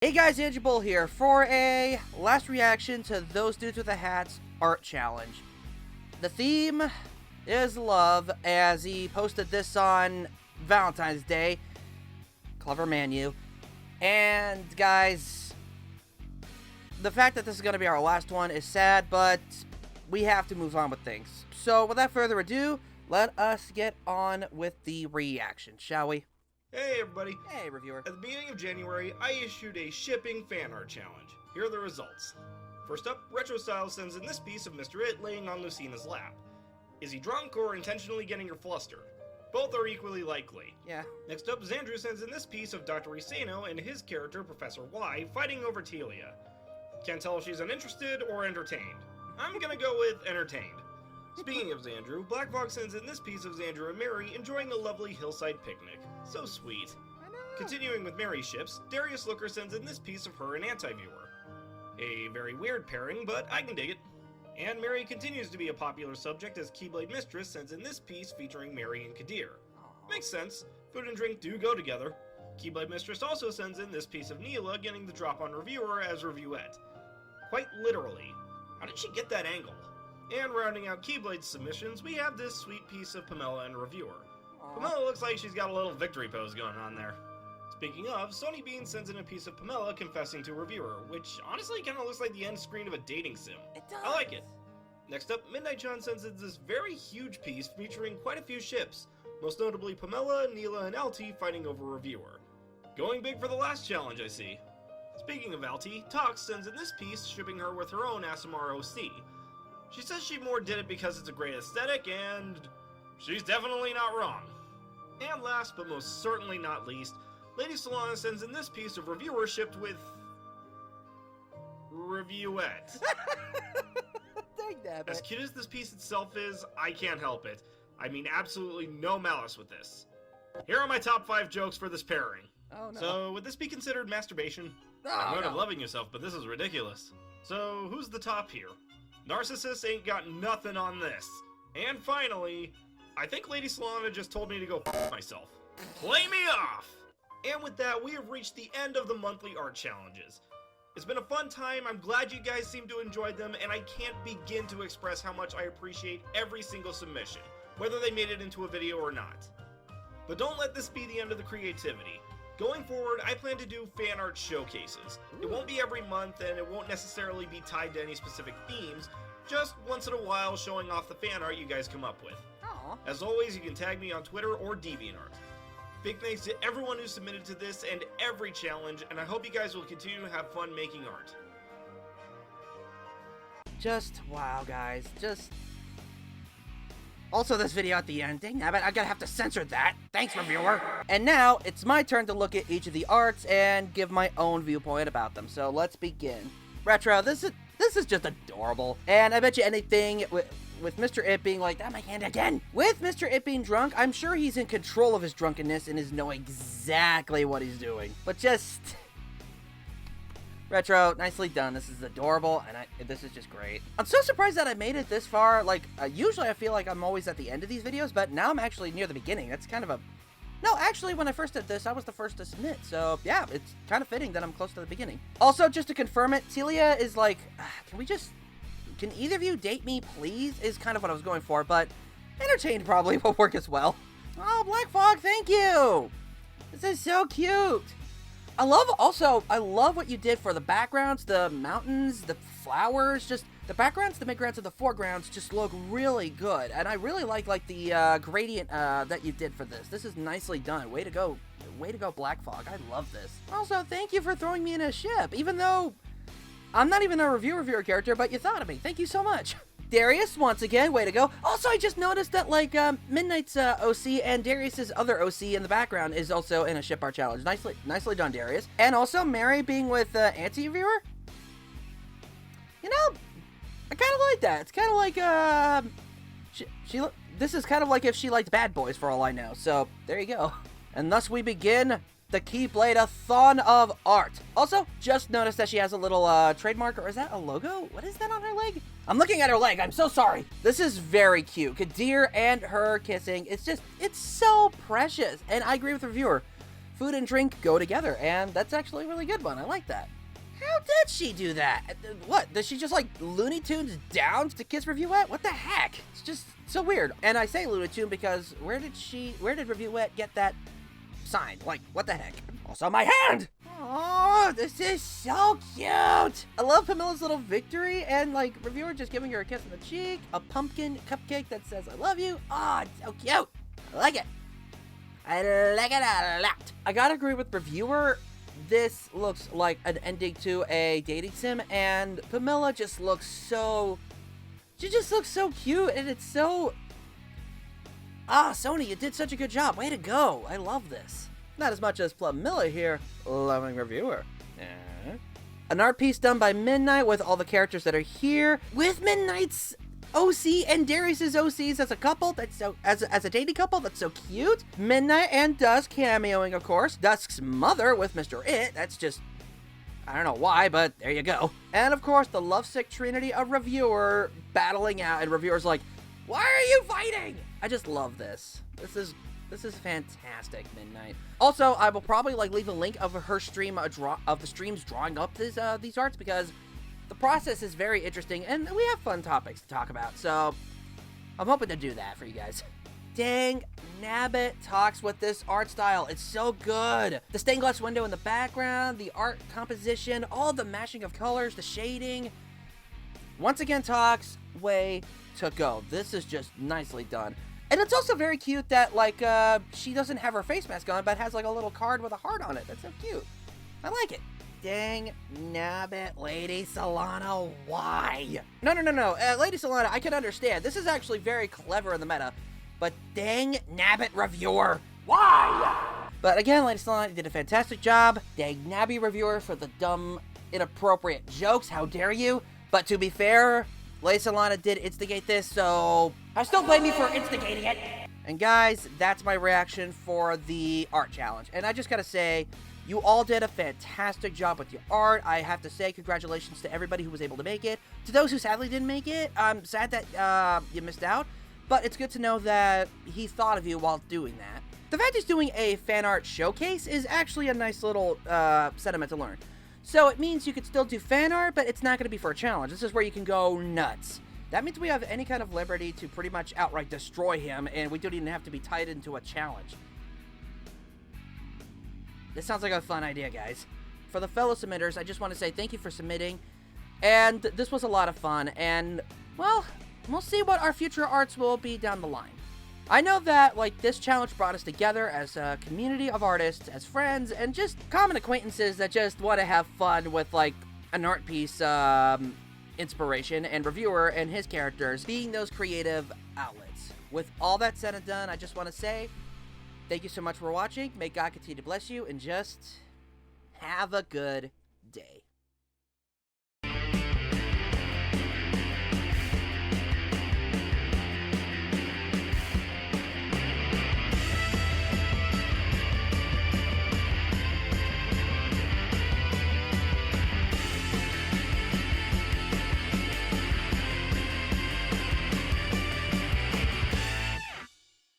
Hey guys, 𝐏𝐀𝐓𝐑𝐄𝐎𝑍𝐒 here for a last reaction to Those Dudes with the Hats art challenge. The theme is love, as he posted this on Valentine's Day. Clever man, you. And guys, the fact that this is going to be our last one is sad, but we have to move on with things. So without further ado, let us get on with the reaction, shall we? Hey everybody! Hey reviewer. At the beginning of January, I issued a shipping fan art challenge. Here are the results. First up, Retro Style sends in this piece of Mr. It laying on Lucina's lap. Is he drunk or intentionally getting her flustered? Both are equally likely. Yeah. Next up, Xandrew sends in this piece of Dr. Isano and his character, Professor Y, fighting over Telia. Can't tell if she's uninterested or entertained. I'm gonna go with entertained. Speaking of Xandrew, Black Fox sends in this piece of Xandrew and Mary enjoying a lovely hillside picnic. So sweet. I know. Continuing with Mary's ships, Darius Looker sends in this piece of her and Anti-Viewer. A very weird pairing, but I can dig it. And Mary continues to be a popular subject as Keyblade Mistress sends in this piece featuring Mary and Kadir. Makes sense. Food and drink do go together. Keyblade Mistress also sends in this piece of Neela getting the drop on Reviewer as Reviewette. Quite literally. How did she get that angle? And rounding out Keyblade's submissions, we have this sweet piece of Pamela and Reviewer. Pamela looks like she's got a little victory pose going on there. Speaking of, Sony Bean sends in a piece of Pamela confessing to Reviewer, which honestly kind of looks like the end screen of a dating sim. It does. I like it. Next up, Midnight John sends in this very huge piece featuring quite a few ships, most notably Pamela, Neela, and LT fighting over Reviewer. Going big for the last challenge, I see. Speaking of LT, Tox sends in this piece shipping her with her own Asimar OC. She says she more did it because it's a great aesthetic, and she's definitely not wrong. And last, but most certainly not least, Lady Solana sends in this piece of Reviewer shipped with Reviewette. As cute as this piece itself is, I can't help it. I mean absolutely no malice with this. Here are my top 5 jokes for this pairing. Oh no. So, would this be considered masturbation? Oh, I've heard no. of loving yourself, but this is ridiculous. So, who's the top here? Narcissists ain't got nothing on this. And finally, I think Lady Solana just told me to go f*** myself. Play me off! And with that, we have reached the end of the monthly art challenges. It's been a fun time, I'm glad you guys seem to enjoy them, and I can't begin to express how much I appreciate every single submission, whether they made it into a video or not. But don't let this be the end of the creativity. Going forward, I plan to do fan art showcases. It won't be every month, and it won't necessarily be tied to any specific themes, just once in a while showing off the fan art you guys come up with. Aww. As always, you can tag me on Twitter or DeviantArt. Big thanks to everyone who submitted to this and every challenge, and I hope you guys will continue to have fun making art. Just wow, guys. Just. Also, this video at the end. Dang nabbit, I gotta have to censor that. Thanks, reviewer. And now it's my turn to look at each of the arts and give my own viewpoint about them. So let's begin. Retro, this is just adorable, and I bet you anything with Mr. It being like, "Ah, my hand again." With Mr. It being drunk, I'm sure he's in control of his drunkenness and is knowing exactly what he's doing. But just. Retro, nicely done. This is adorable, and this is just great. I'm so surprised that I made it this far. Like, usually I feel like I'm always at the end of these videos, but now I'm actually near the beginning. That's kind of a... No, actually, when I first did this, I was the first to submit. So, yeah, it's kind of fitting that I'm close to the beginning. Also, just to confirm it, Telia is like, can either of you date me, please? Is kind of what I was going for, but entertained probably will work as well. Oh, Black Fog, thank you! This is so cute! I love what you did for the backgrounds, the mountains, the flowers, just the backgrounds, the midgrounds, and the foregrounds just look really good. And I really like the gradient that you did for this. This is nicely done. Way to go, Black Fog. I love this. Also, thank you for throwing me in a ship, even though I'm not even a reviewer character, but you thought of me. Thank you so much. Darius, once again, way to go. Also, I just noticed that, like, Midnight's OC and Darius's other OC in the background is also in a ship art challenge. Nicely done, Darius. And also, Mary being with Anti-Viewer. You know, I kind of like that. It's kind of like, this is kind of like if she liked Bad Boys, for all I know. So, there you go. And thus we begin the Keyblade-a-thon of art. Also, just noticed that she has a little trademark, or is that a logo? What is that on her leg? I'm looking at her leg, I'm so sorry. This is very cute. Kadir and her kissing, it's so precious. And I agree with the reviewer. food and drink go together, and that's actually a really good one. I like that. How did she do that? What, does she just like Looney Tunes down to Kiss Reviewette? What the heck? It's just so weird. And I say Looney Tune because where did Reviewette get that sign? Like, what the heck? Also, my hand! Oh, this is so cute! I love Pamilla's little victory, and like, Reviewer just giving her a kiss on the cheek, a pumpkin cupcake that says, I love you. Oh, it's so cute! I like it. I like it a lot. I gotta agree with Reviewer. This looks like an ending to a dating sim, and Pamilla just looks so... She just looks so cute, and it's so... Ah, Sony, you did such a good job. Way to go. I love this. Not as much as Plumilla here, loving Reviewer. An art piece done by Midnight with all the characters that are here, with Midnight's OC and Darius's OCs as a couple. That's so as a dating couple. That's so cute. Midnight and Dusk cameoing, of course. Dusk's mother with Mr. It. That's just, I don't know why, but there you go. And of course, the lovesick trinity of Reviewer battling out, and Reviewer's like, "Why are you fighting?" I just love this. This is fantastic, Midnight. Also, I will probably like leave a link of her stream, of the streams drawing up these arts, because the process is very interesting, and we have fun topics to talk about, so I'm hoping to do that for you guys. Dang, Nabbit talks with this art style. It's so good. The stained glass window in the background, the art composition, all the mashing of colors, the shading. Once again, talks way to go. This is just nicely done. And it's also very cute that, like, she doesn't have her face mask on, but has, like, a little card with a heart on it. That's so cute. I like it. Dang nabbit, Lady Solana, why? No. Lady Solana, I can understand. This is actually very clever in the meta. But dang nabbit, Reviewer, why? But again, Lady Solana did a fantastic job. Dang nabby, Reviewer, for the dumb, inappropriate jokes. How dare you? But to be fair, Lady Solana did instigate this, so I still blame you for instigating it. And guys, that's my reaction for the art challenge. And I just gotta say, you all did a fantastic job with your art. I have to say congratulations to everybody who was able to make it. To those who sadly didn't make it, I'm sad that you missed out. But it's good to know that he thought of you while doing that. The fact he's doing a fan art showcase is actually a nice little sentiment to learn. So it means you could still do fan art, but it's not going to be for a challenge. This is where you can go nuts. That means we have any kind of liberty to pretty much outright destroy him, and we don't even have to be tied into a challenge. This sounds like a fun idea, guys. For the fellow submitters, I just want to say thank you for submitting. And this was a lot of fun. And, well, we'll see what our future arts will be down the line. I know that, like, this challenge brought us together as a community of artists, as friends, and just common acquaintances that just want to have fun with, like, an art piece inspiration, and Reviewer and his characters being those creative outlets. With all that said and done, I just want to say thank you so much for watching. May God continue to bless you, and just have a good day.